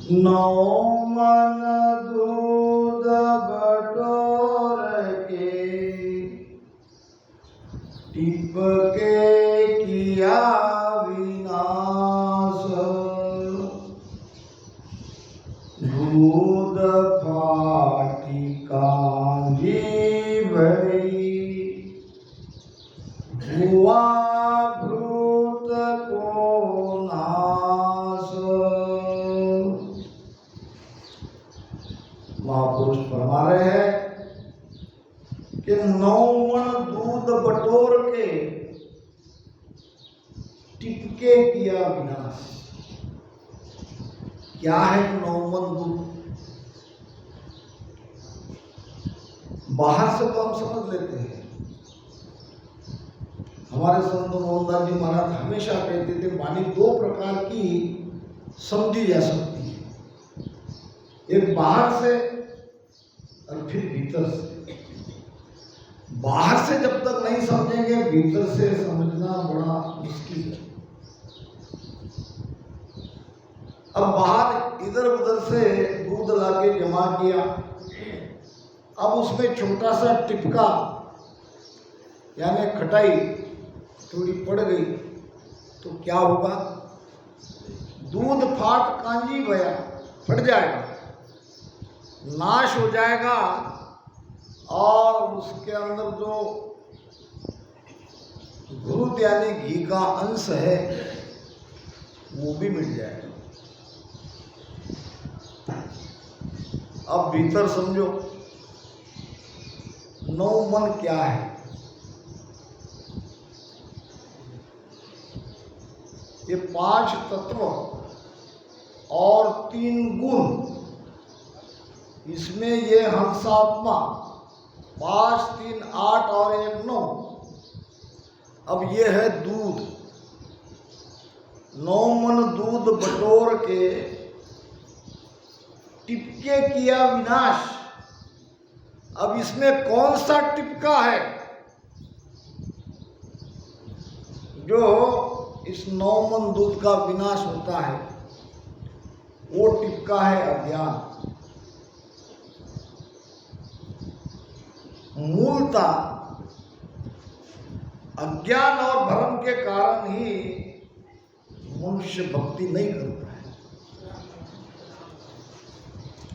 नौ मन दूध बटोर के टिप के किया विनाश। दूध फाटी कांजी भरी हुआ भूत को नाश। महापुरुष फरमा रहे हैं कि 9 मन दूध बटोर के टिपके किया विनाश। क्या है 9 मन दूध? बाहर से तो हम समझ लेते हैं। हमारे संत मोहनदास जी महाराज हमेशा कहते थे वाणी 2 प्रकार की समझी जा सकती है, एक बाहर से और फिर भीतर से। बाहर से जब तक नहीं समझेंगे, भीतर से समझना बड़ा मुश्किल है। अब बाहर इधर उधर से दूध लाके जमा किया, अब उसमें छोटा सा टिपका यानी खटाई थोड़ी पड़ गई तो क्या होगा? दूध फाट कांजी भया, फट जाएगा, नाश हो जाएगा और उसके अंदर जो घृत यानी घी का अंश है वो भी मिट जाएगा। अब भीतर समझो 9 मन क्या है? ये 5 तत्व और 3 गुण, इसमें ये हंसात्मा 5, 3, 8 और 1, 9। अब ये है दूध। 9 मन दूध बटोर के टिपके किया विनाश। अब इसमें कौन सा टिपका है जो इस 9 मन दूध का विनाश होता है? वो टिपका है अज्ञान। मूलतः अज्ञान और भ्रम के कारण ही मनुष्य भक्ति नहीं करता है।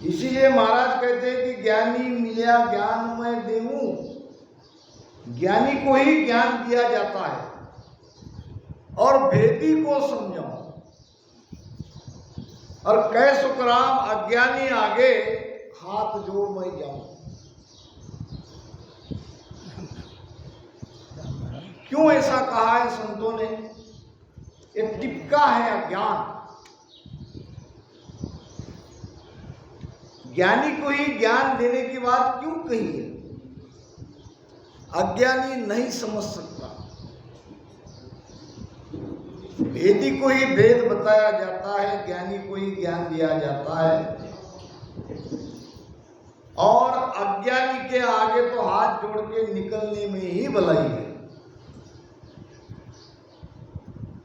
इसीलिए महाराज कहते हैं कि ज्ञानी मिल्या ज्ञान मैं देऊं। ज्ञानी को ही ज्ञान दिया जाता है और भेदी को समझाओ। और कह सुखराम अज्ञानी आगे हाथ जोड़ मैं जाऊं। क्यों ऐसा कहा है संतों ने? एक टिपका है अज्ञान। ज्ञानी को ही ज्ञान देने की बात क्यों कही है? अज्ञानी नहीं समझ सकता। भेदी को ही भेद बताया जाता है, ज्ञानी को ही ज्ञान दिया जाता है। और अज्ञानी के आगे तो हाथ जोड़ के निकलने में ही भलाई है।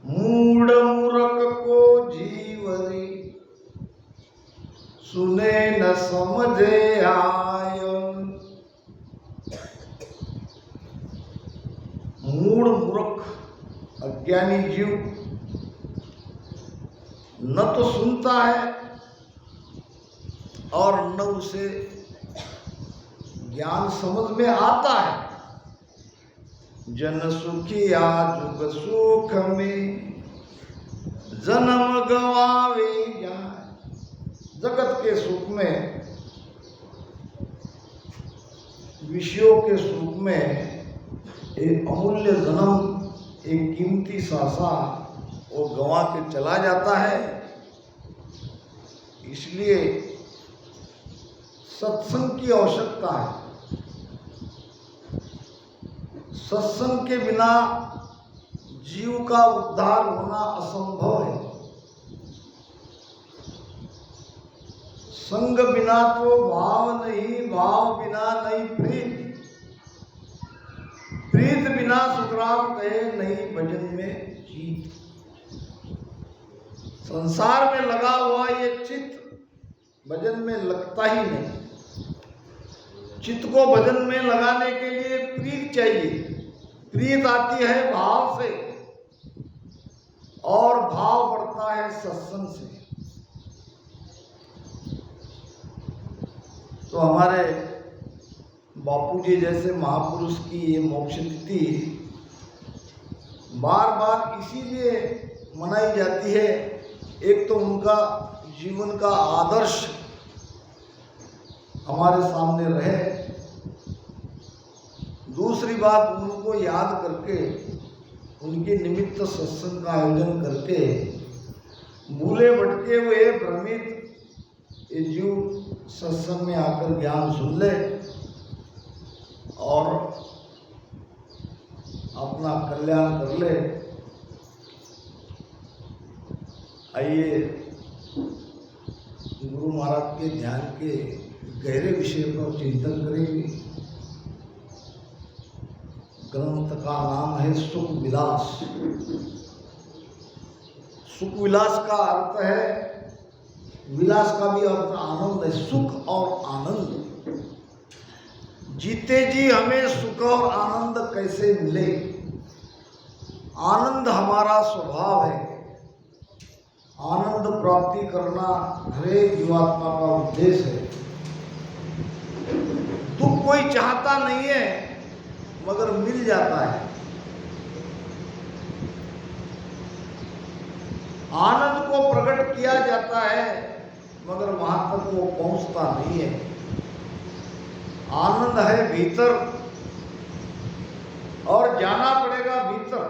मूढ़ मूर्ख को जीवरी सुने न समझे आय। मूढ़ मूर्ख अज्ञानी जीव न तो सुनता है और न उसे ज्ञान समझ में आता है। जन सुखिया जुग सुख में जन्म गवावे जाए। जगत के सुख में, विषयों के सुख में एक अमूल्य जन्म, एक कीमती सासा वो गंवा के चला जाता है। इसलिए सत्संग की आवश्यकता है। सत्संग के बिना जीव का उद्धार होना असंभव है। संग बिना तो भाव नहीं, भाव बिना नहीं प्रीत। प्रीत बिना सुखराम कहे नहीं भजन में जीत। संसार में लगा हुआ ये चित्त भजन में लगता ही नहीं। चित्त को भजन में लगाने के लिए प्रीत चाहिए। प्रीत आती है भाव से और भाव बढ़ता है सत्संग से। तो हमारे बापूजी जैसे महापुरुष की ये मोक्ष तिथि बार बार इसीलिए मनाई जाती है। एक तो उनका जीवन का आदर्श हमारे सामने रहे, दूसरी बात उनको याद करके उनके निमित्त सत्संग का आयोजन करके भूले भटके हुए भ्रमित ये जीव सत्संग में आकर ज्ञान सुन ले और अपना कल्याण कर ले। आइए गुरु महाराज के ध्यान के गहरे विषय पर चिंतन करेंगे। ग्रंथ का नाम है सुख विलास। सुख विलास का अर्थ है, विलास का भी अर्थ आनंद है, सुख और आनंद। जीते जी हमें सुख और आनंद कैसे मिले? आनंद हमारा स्वभाव है। आनंद प्राप्ति करना हर एक जीवात्मा का उद्देश्य है। दुख कोई चाहता नहीं है मगर मिल जाता है। आनंद को प्रकट किया जाता है मगर वहां तक वो पहुंचता नहीं है। आनंद है भीतर और जाना पड़ेगा भीतर।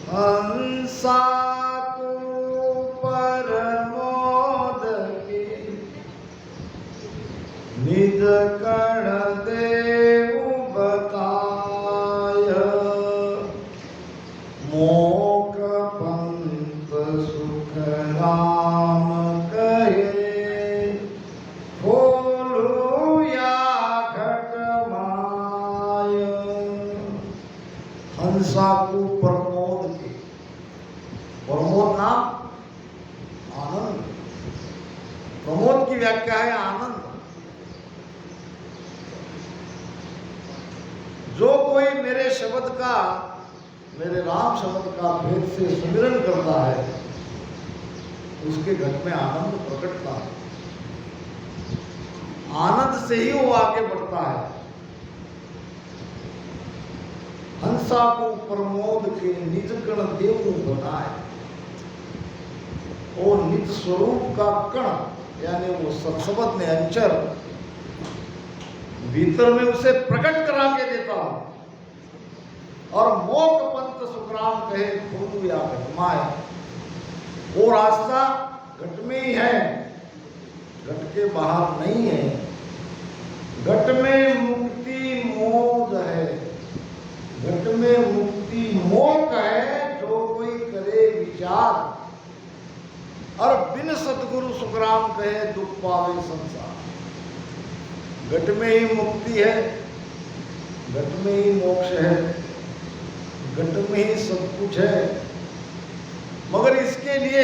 हंसा को परमोद की निज कण देव बताय, मोक पंत सुख राम कहे, खोलू या घट माय। हंसा को प्रमोद के, प्रमोद नाम आनंद। प्रमोद की व्याख्या है आनंद। जो कोई मेरे शब्द का, मेरे राम शब्द का भेद से सुमिरन करता है उसके घर में आनंद प्रकटता है। आनंद से ही वो आगे बढ़ता है। हंसा को प्रमोद के निज कण देव बनाए। वो निज स्वरूप का कण यानी वो सत्सबद ने अंचर भीतर में उसे प्रकट करा के देता हूं। और मोक पंथ सुखराम कहे, खोलू या घटमाए। वो रास्ता घट में ही है, घट के बाहर नहीं है। घट में मुक्ति मोद है, घट में मुक्ति मोक है। जो कोई करे विचार और बिन सतगुरु सुखराम कहे, दुख पावे संसार। घट में ही मुक्ति है, घट में ही मोक्ष है, घट में ही सब कुछ है। मगर इसके लिए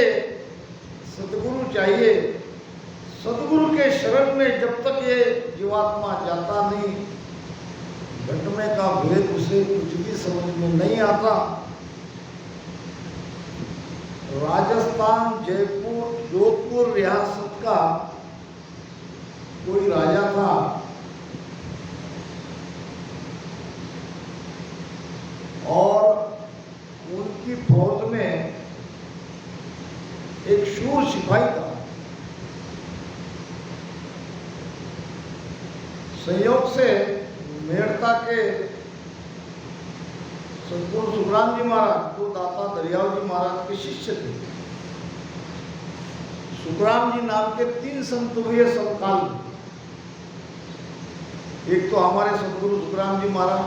सतगुरु चाहिए। सतगुरु के शरण में जब तक ये जीवात्मा जाता नहीं, घट में का भेद उसे कुछ भी समझ में नहीं आता। राजस्थान, जयपुर, जोधपुर रियासत का कोई राजा था। और उनकी फौज में एक शूर सिपाही था। संयोग से मेड़ता के सतगुरु सुखराम जी महाराज जो दाता दरियाव जी महाराज के शिष्य थे। सुखराम जी नाम के 3 संत हुए समकाल में। एक तो हमारे सतगुरु सुखराम जी महाराज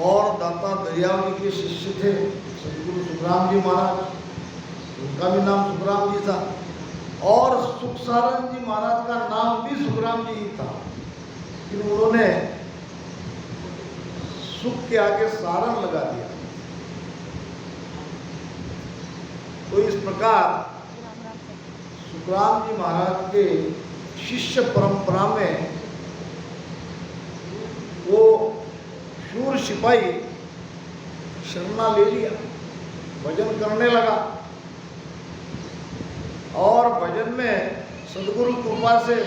और दाता दरियाव जी के शिष्य थे सतगुरु सुखराम जी महाराज, उनका भी नाम सुखराम जी था। और सुखसारण जी महाराज का नाम भी सुखराम जी ही था, लेकिन उन्होंने सुख के आगे सारण लगा दिया। तो इस प्रकार सुखराम जी महाराज के शिष्य परंपरा में वो शूर सिपाही शरणा ले लिया, भजन करने लगा और भजन में सदगुरु कृपा से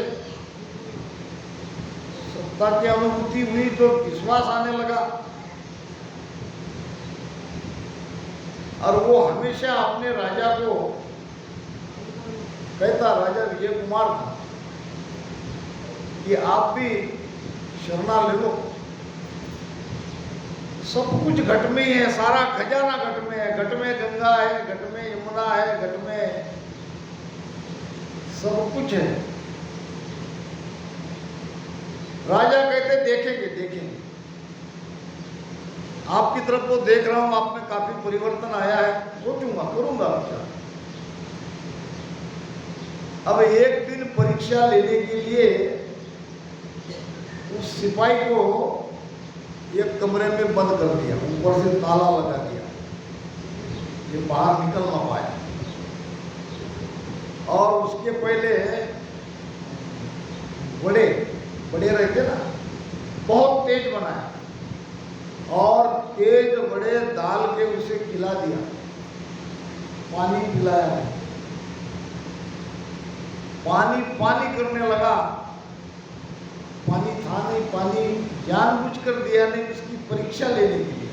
सत्ता की अनुभूति हुई तो विश्वास आने लगा और वो हमेशा अपने राजा को कहता, राजा विजय कुमार था, कि आप भी शरणा ले लो, सब कुछ घट में ही है, सारा खजाना घट में है, घट में गंगा है, घट में यमुना है, घट में सब कुछ है। राजा कहते देखेंगे देखेंगे, आपकी तरफ को देख रहा हूं, आप में काफी परिवर्तन आया है, सोचूंगा करूंगा विचार। अब एक दिन परीक्षा लेने के लिए उस सिपाही को एक कमरे में बंद कर दिया, ऊपर से ताला लगा दिया, ये बाहर निकल ना पाया। और उसके पहले बड़े रहते ना, बहुत तेज बनाया और तेज बड़े डाल के उसे खिला दिया, पानी पिलाया नहीं। पानी पानी करने लगा, पानी था नहीं, पानी जानबूझ कर दिया नहीं, उसकी परीक्षा लेने के लिए।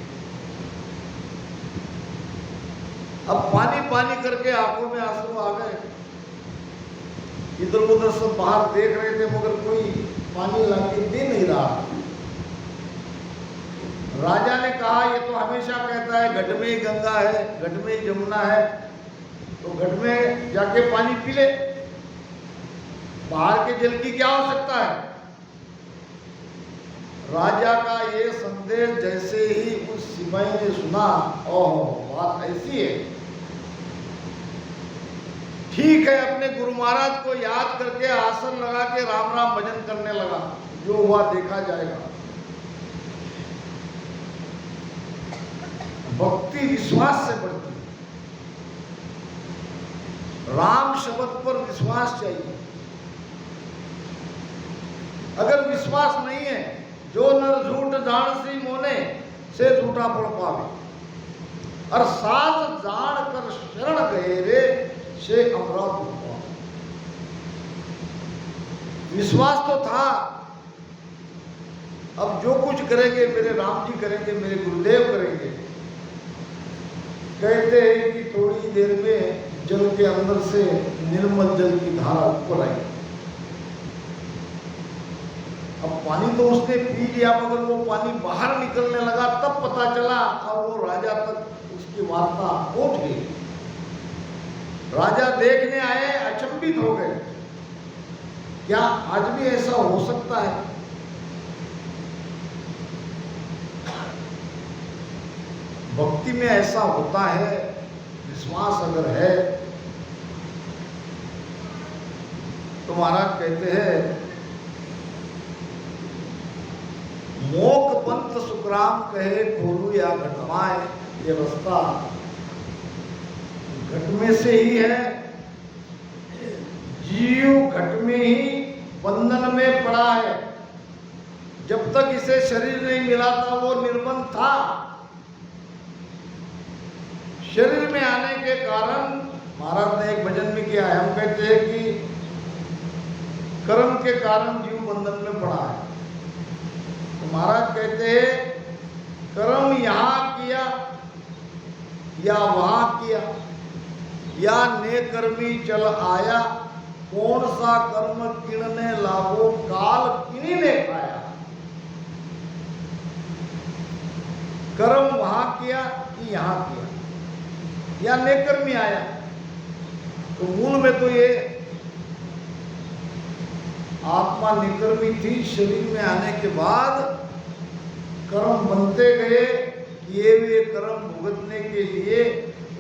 अब पानी पानी करके आंखों में आंसू आ गए, इधर उधर सब बाहर देख रहे थे मगर कोई पानी लाके दे नहीं रहा। राजा ने कहा, ये तो हमेशा कहता है घट में ही गंगा है, घट में ही यमुना है, तो घट में जाके पानी पी ले, बाहर के जल की क्या आवश्यकता है। राजा का ये संदेश जैसे ही उस सिपाही ने सुना, ओह बात ऐसी है, ठीक है, अपने गुरु महाराज को याद करके आसन लगा के राम राम भजन करने लगा, जो हुआ देखा जाएगा। भक्ति विश्वास से बढ़ती है, राम शब्द पर विश्वास चाहिए। अगर विश्वास नहीं है, जो नर झूठ जान सी मोने से झूठा पड़ पावे, और साथ जान कर शरण गए रे से अमरावती। विश्वास तो था, अब जो कुछ करेंगे मेरे राम जी करेंगे, मेरे गुरुदेव करेंगे। कहते हैं कि थोड़ी देर में जल के अंदर से निर्मल जल की धारा ऊपर आई। अब पानी तो उसने पी लिया, मगर वो पानी बाहर निकलने लगा, तब पता चला और वो राजा तक उसकी वार्ता पहुंच गई। राजा देखने आए, अचंभित हो गए, क्या आज भी ऐसा हो सकता है। भक्ति में ऐसा होता है, विश्वास अगर है तो महाराज कहते हैं, मोक पंत सुखराम कहे खोलू या घटमाए, ये रास्ता घट में से ही है। जीव घट में ही बंधन में पड़ा है, जब तक इसे शरीर नहीं मिला था वो निर्बंध था। शरीर में आने के कारण महाराज ने एक भजन में किया है, हम कहते हैं कि कर्म के कारण जीव बंधन में पड़ा है। तो महाराज कहते हैं, कर्म यहाँ किया या वहां किया, या नेकर्मी चल आया, कौन सा कर्म किणने लागो, काल किन्हीं ने खाया। कर्म वहां किया कि यहाँ किया, या नेकर्मी आया। तो मूल में तो ये आत्मा निकर्मी थी, शरीर में आने के बाद कर्म बनते गए, किए हुए कर्म भुगतने के लिए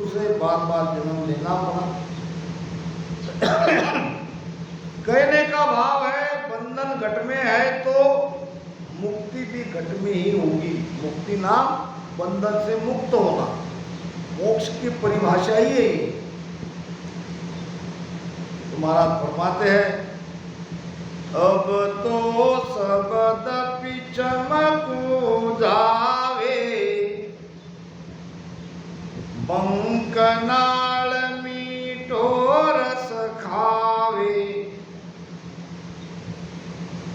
उसे बार बार जन्म लेना पड़ा। कहने का भाव है, बंधन घट में है तो मुक्ति भी घट में ही होगी। मुक्ति नाम बंधन से मुक्त होना, मोक्ष की परिभाषा ही है। तो महाराज फरमाते हैं, अब तो शब्द पिचमकू जावे, बंकनाल मीठो रस खावे,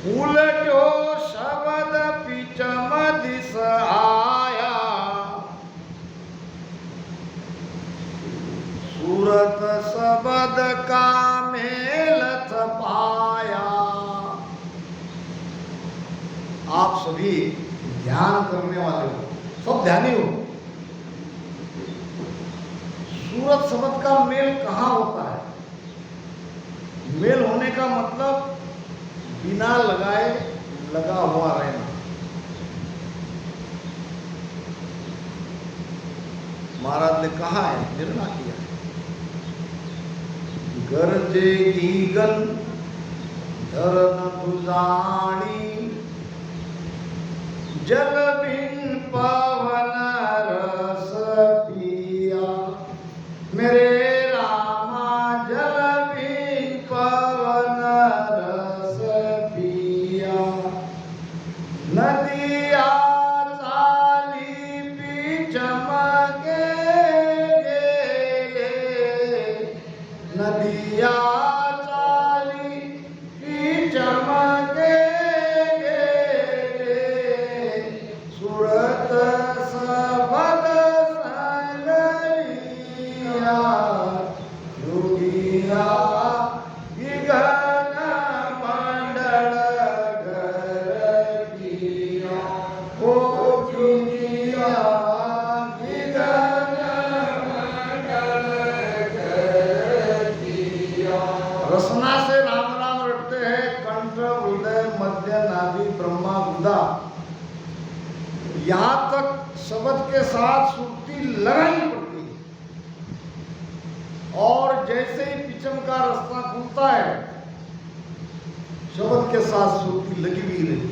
उलटो शब्द पिचम दिस आया, सूरत शब्द का मेल पाया। आप सभी ध्यान करने वाले हो, सब ध्यानी हो। सूरत शब्द का मेल कहाँ होता है? मेल होने का मतलब बिना लगाए लगा हुआ रहना। महाराज ने कहा है, निर्णय किया, गरजेगी गल धरन तुजाणी, जल बिन पवन रस पिया, मेरे रामा जल बिन पवन रस पिया, नदिया चाली पिचमके गेले, नदिया चाली पिचमके गेले, सूरत शब्द संगरिया, योगिया विघन मंडल घर किया, ओ योगिया विघन मंडल घर किया। रसना से राम राम रटते हैं, कंठ हृदय मध्य नाभि ब्रह्मा गुदा, यहां तक शब्द के साथ सुर्ती लगानी पड़ती है। और जैसे ही पिचम का रास्ता खुलता है, शब्द के साथ सुर्ती लगी भी रही।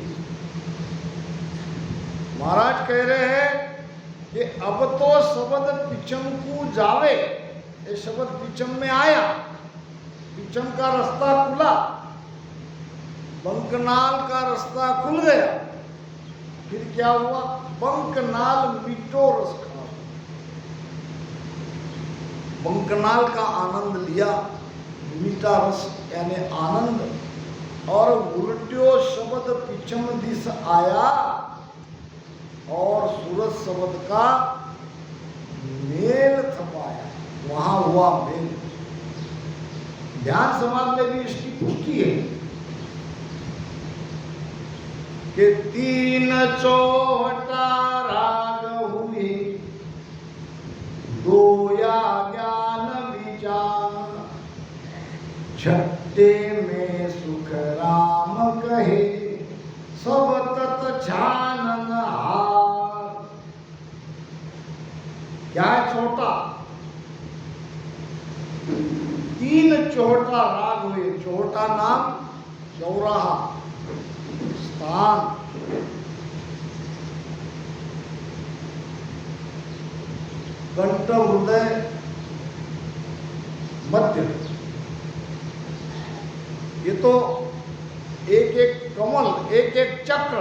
महाराज कह रहे हैं कि अब तो शब्द पिचम को जावे, ये शब्द पिचम में आया, पिचम का रास्ता खुला, बंकनाल का रास्ता खुल गया। फिर क्या हुआ? बंकनाल मीठो रस खा, बंकनाल का आनंद लिया, मीठा रस यानी आनंद, और उल्ट्यो शब्द पिचम दिस आया, और सूरत शब्द का मेल थपाया, वहां हुआ मेल। ध्यान समाज में भी इसकी पुष्टि है कि तीन चौहटा राग हुए, दोया ज्ञान विचार, छठे में सुख राम कहे, सब तत छानन हार। क्या है छोटा? तीन चौहटा राग हुए, चौहटा नाम चौराहा स्थान, कंठ हृदय मध्य, ये तो एक एक कमल, एक एक चक्र,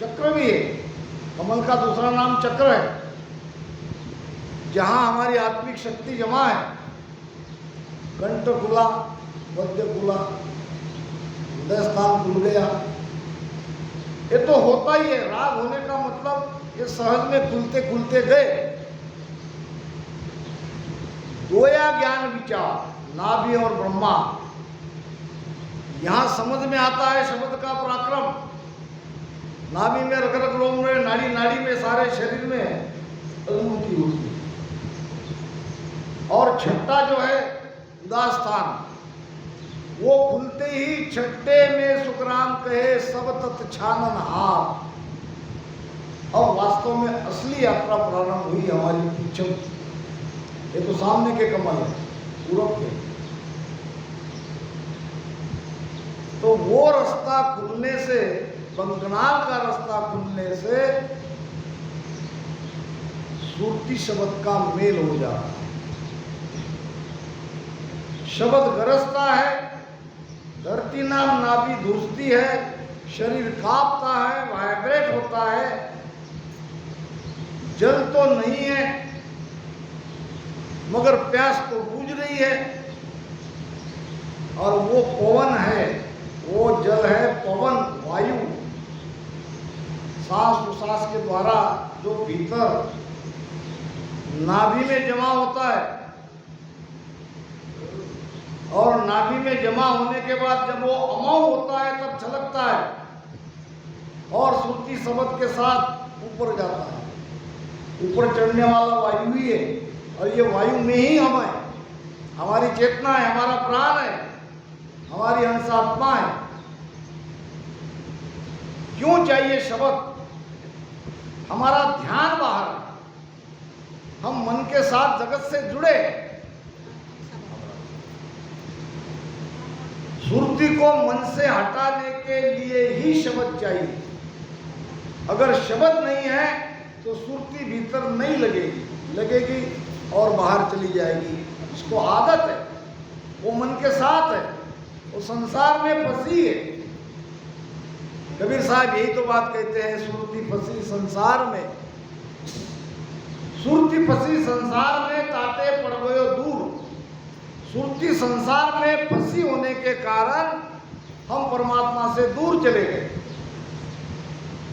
चक्र भी है, कमल का दूसरा नाम चक्र है, जहां हमारी आत्मिक शक्ति जमा है। कंठ खुला, मध्य खुला, हृदय स्थान खुल गया। ये तो होता ही है, राग होने का मतलब ये सहज में खुलते खुलते गए। दोया ज्ञान विचार, नाभि और ब्रह्मा, यहां समझ में आता है शब्द का पराक्रम। नाभि में रग रग रोम में, नाड़ी नाड़ी में, सारे शरीर में अनुभूति होती है। और छठा जो है उदास्थान, वो खुलते ही छठे में सुखराम कहे, सब तत् छानन हार। अब वास्तव में असली यात्रा प्रारंभ हुई हमारी पिचम। ये तो सामने के कमल है, पूरब के, तो वो रास्ता खुलने से, बंकनाल का रास्ता खुलने से सुरती शब्द का मेल हो जाता है। शब्द गरजता है, धरती नाम नाभि धुसती है, शरीर कांपता है, वाइब्रेट होता है। जल तो नहीं है मगर प्यास तो बुझ रही है। और वो पवन है, वो जल है पवन, वायु, सांस उसास के द्वारा जो भीतर नाभि में जमा होता है। और नाभि में जमा होने के बाद जब वो अमोघ होता है तब छलकता है और सुरती शब्द के साथ ऊपर जाता है। ऊपर चढ़ने वाला वायु ही है और ये वायु में ही हम है, हमारी चेतना है, हमारा प्राण है, हमारी अंशात्मा है। क्यों चाहिए शब्द? हमारा ध्यान बाहर है, हम मन के साथ जगत से जुड़े। सुरती को मन से हटाने के लिए ही शब्द चाहिए। अगर शब्द नहीं है तो सुरती भीतर नहीं लगेगी और बाहर चली जाएगी। इसको आदत है, वो मन के साथ है, वो संसार में फंसी है। कबीर साहब यही तो बात कहते हैं, सुरती फंसी संसार में, सुरती फंसी संसार में, ताते पड़ गयो दूर। सुरती संसार में फंसी होने के कारण हम परमात्मा से दूर चले गए,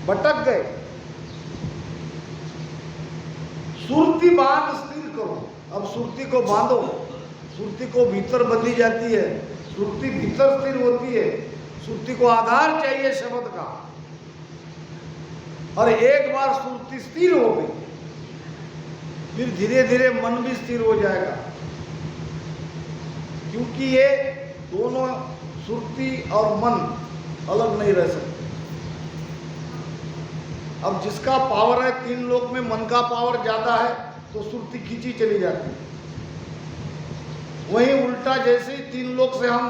भटक गए। सुरती बांध स्थिर करो। अब सुरती को बांधो, सुरती को भीतर बंधी जाती है, सुरती भीतर स्थिर होती है। सुरती को आधार चाहिए शब्द का। और एक बार सुरती स्थिर हो गई फिर धीरे धीरे मन भी स्थिर हो जाएगा, क्योंकि ये दोनों सुरती और मन अलग नहीं रह सकते। अब जिसका पावर है तीन लोक में, मन का पावर ज्यादा है तो सुरती खींची चली जाती है। वहीं उल्टा, जैसे ही तीन लोक से हम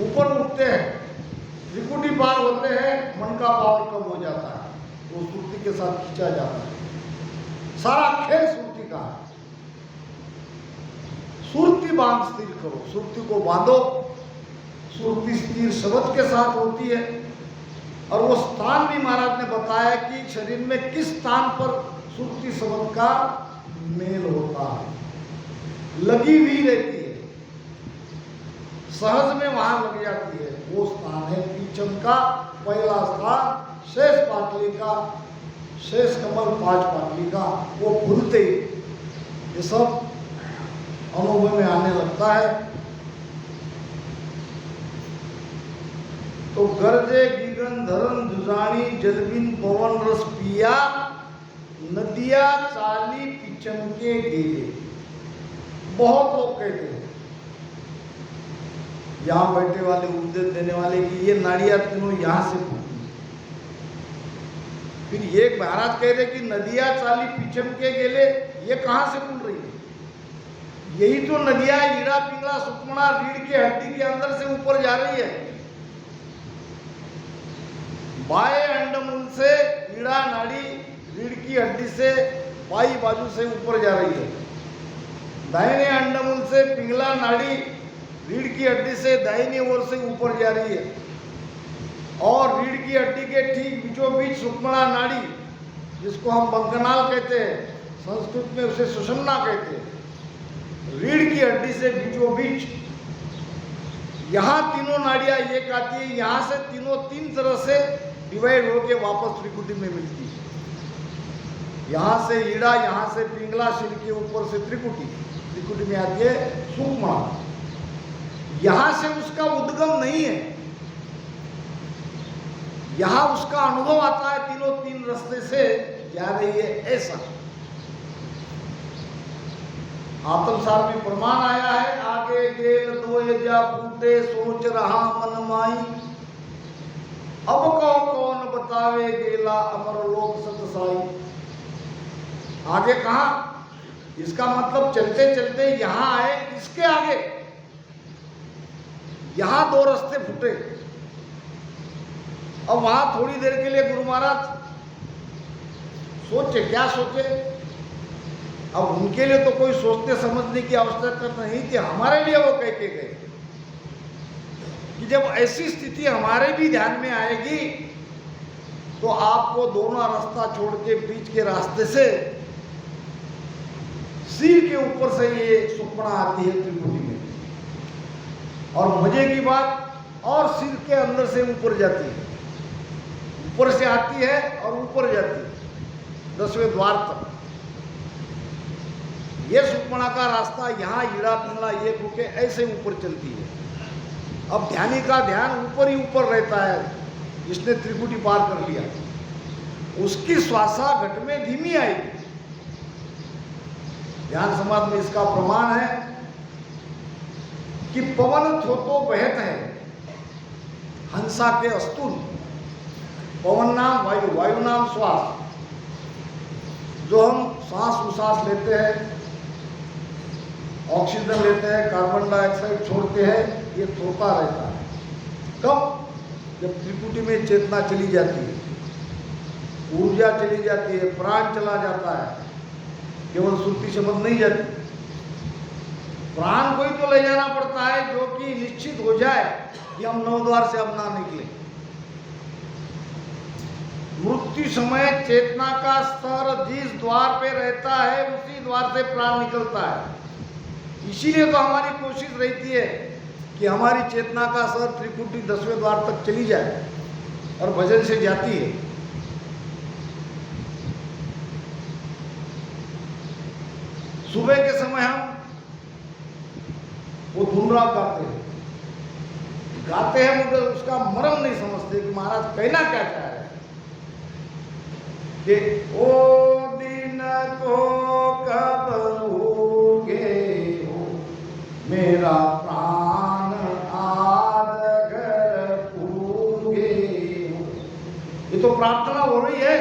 ऊपर उठते हैं, त्रिकुटी पार होते हैं, मन का पावर कम हो जाता है, वो सुरती के साथ खींचा जाता है। सारा खेल सुरती का है। सुरती बांध स्थिर करो, सुरती को बांधो। सुरती स्थिर शब्द के साथ होती है। और वो स्थान भी महाराज ने बताया कि शरीर में किस स्थान पर सुरती शब्द का मेल होता है, लगी हुई रहती है, सहज में वहां लग जाती है। वो स्थान है पीछम का पहला स्थान, शेष पाटली का, शेष कमल पांच पाटली का। वो भूलते ही ये सब अनुभव में आने लगता है। तो गरजे गिगन धरन जुजानी, जलबिन पवन रस पिया, नदिया चाली पिचम के गेले। बहुत लोग कहते हैं, यहाँ बैठे वाले, उपदेश देने वाले, कि ये नाड़ियां तीनों यहाँ से फूटी। फिर ये महाराज कह रहे कि नदिया चाली पिचम के गेले, ये कहाँ से खुल रही है? यही तो नदियां ईड़ा पिंगला सुकमणा रीढ़ की हड्डी के अंदर से ऊपर जा रही है। बाएं अंडमूल से ईड़ा नाड़ी रीढ़ की हड्डी से बाई बाजू से ऊपर जा रही है। दाहिने अंडमूल से पिंगला नाड़ी रीढ़ की हड्डी से दाहिनी ओर से ऊपर जा रही है। और रीढ़ की हड्डी के ठीक बीचों बीच सुषुम्ना नाड़ी, जिसको हम बंकनाल कहते हैं, संस्कृत में उसे सुषुम्ना कहते हैं। रीढ़ की हड्डी से बीचों बीच यहाँ तीनों नाड़ियां एक आती है। यहाँ से तीनों तीन तरह से डिवाइड होके वापस त्रिकुटी में मिलती है। यहाँ से ईड़ा, यहाँ से पिंगला, सिर के ऊपर से त्रिकुटी, त्रिकुटी में आती है सुषुम्ना। यहाँ से उसका उद्गम नहीं है, यहाँ उसका अनुभव आता है, तीनों तीन रास्ते से जा रही है। ऐसा आत्मसार में प्रमाण आया है, आगे गेल दो जा फूटे, सोच रहा मन माई, अब कहो कौन बतावे गेला अमर लोक सतसाई। आगे कहा, इसका मतलब चलते चलते यहां आए, इसके आगे यहां दो रास्ते फूटे। अब वहां थोड़ी देर के लिए गुरु महाराज सोचे, क्या सोचे अब उनके लिए तो कोई सोचने समझने की आवश्यकता नहीं थी, हमारे लिए वो कह के गए कि जब ऐसी स्थिति हमारे भी ध्यान में आएगी तो आपको दोनों रास्ता छोड़ के बीच के रास्ते से सिर के ऊपर से ये सुपना आती है त्रिपुटी में, और मजे की बात और सिर के अंदर से ऊपर जाती है, ऊपर से आती है और ऊपर जाती है 10वें द्वार तक। ये सुपना का रास्ता यहाँ ईड़ा पिंगला ये रुके ऐसे ऊपर चलती है। अब ध्यानी का ध्यान ऊपर ही ऊपर रहता है, जिसने त्रिकुटी पार कर लिया उसकी श्वासा घट में धीमी आएगी। ध्यान समाज में इसका प्रमाण है कि पवन थोतो बहत है हंसा के अस्तुल, पवन नाम वायु, वायु नाम श्वास। जो हम सांस उसास लेते हैं, ऑक्सीजन लेते हैं, कार्बन डाइऑक्साइड छोड़ते हैं, ये थोता रहता है। कब? जब त्रिकुटी में चेतना चली जाती है, ऊर्जा चली जाती है, प्राण चला जाता है, केवल सुरती शब्द नहीं जाती। प्राण को ही तो ले जाना पड़ता है जो कि निश्चित हो जाए कि हम 9 द्वार से अब ना निकले। मृत्यु समय चेतना का स्तर जिस द्वार पे रहता है उसी द्वार से प्राण निकलता है। इसीलिए तो हमारी कोशिश रहती है कि हमारी चेतना का स्तर त्रिकुटी 10वें द्वार तक चली जाए और भजन से जाती है। सुबह के समय हम वो धुन राग गाते हैं मगर उसका मर्म नहीं समझते कि महाराज कहना क्या चाह रहे हैं। कि ओ दिन को कब होगे हो मेरा प्राण आद घर पूगे हो। ये तो प्रार्थना हो रही है,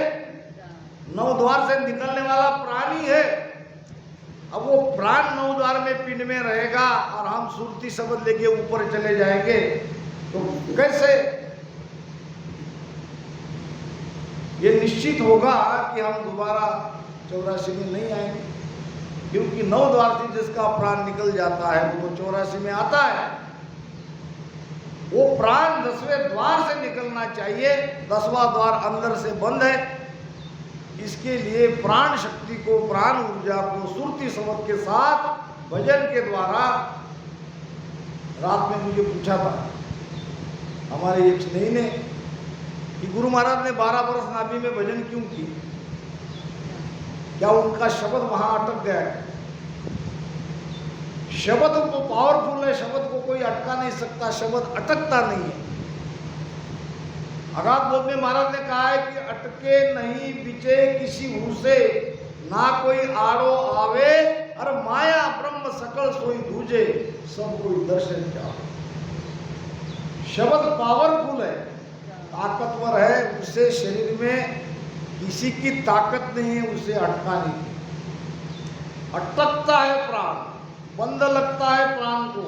9 द्वार से निकलने वाला प्राण ही है। अब वो प्राण 9 द्वार में पिंड में रहेगा और हम सुरती शब्द लेके ऊपर चले जाएंगे तो कैसे ये निश्चित होगा कि हम दोबारा 84 में नहीं आएंगे, क्योंकि 9 द्वार से जिसका प्राण निकल जाता है वो 84 में आता है। वो प्राण 10वें द्वार से निकलना चाहिए, 10वां द्वार अंदर से बंद है। इसके लिए प्राण शक्ति को, प्राण ऊर्जा को सुरती शब्द के साथ भजन के द्वारा, रात में मुझे पूछा था हमारे एक स्नेही ने कि गुरु महाराज ने 12 वर्ष नाभि में भजन क्यों की, क्या उनका शब्द वहां अटक गया है? शब्द तो पावरफुल है, शब्द को कोई अटका नहीं सकता, शब्द अटकता नहीं है। अगाध बोध में महाराज ने कहा है कि अटके नहीं बिचे किसी हूँ से, ना कोई आड़ो आवे और माया ब्रह्म सकल सोई दूजे, सब कोई दर्शन चाहे। शब्द पावरफुल है, ताकतवर है, उसे शरीर में किसी की ताकत नहीं है उसे अटका नहीं। अटकता है प्राण, बंद लगता है प्राण को।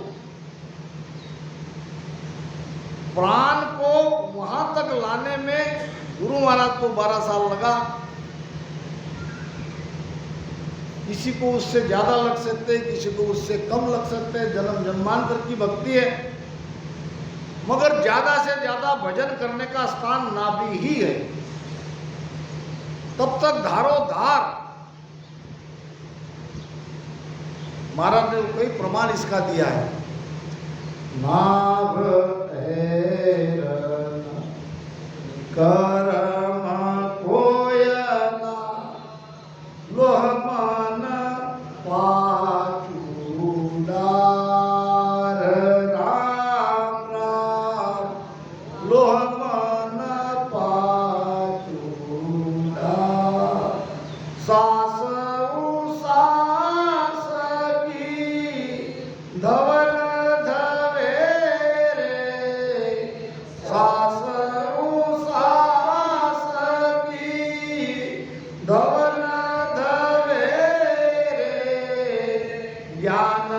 प्राण को वहां तक लाने में गुरु महाराज को 12 साल लगा। किसी को उससे ज्यादा लग सकते, किसी को उससे कम लग सकते हैं, जन्म जन्मांतर की भक्ति है। मगर ज्यादा से ज्यादा भजन करने का स्थान नाभि ही है। तब तक धारो धार महाराज ने कई प्रमाण इसका दिया है। नाभ कर्म कोयना लोह मन पाचूडार राम राम लोह मन पाचूडार सास सास की धवल धवे रे सास धवल धवे रे ज्ञान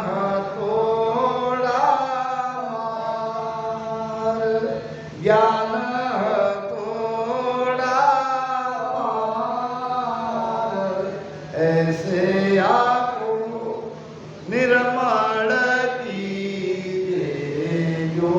हथोड़ा मार ज्ञान हथोड़ा मार ऐसे आको निर्मल कीजे जो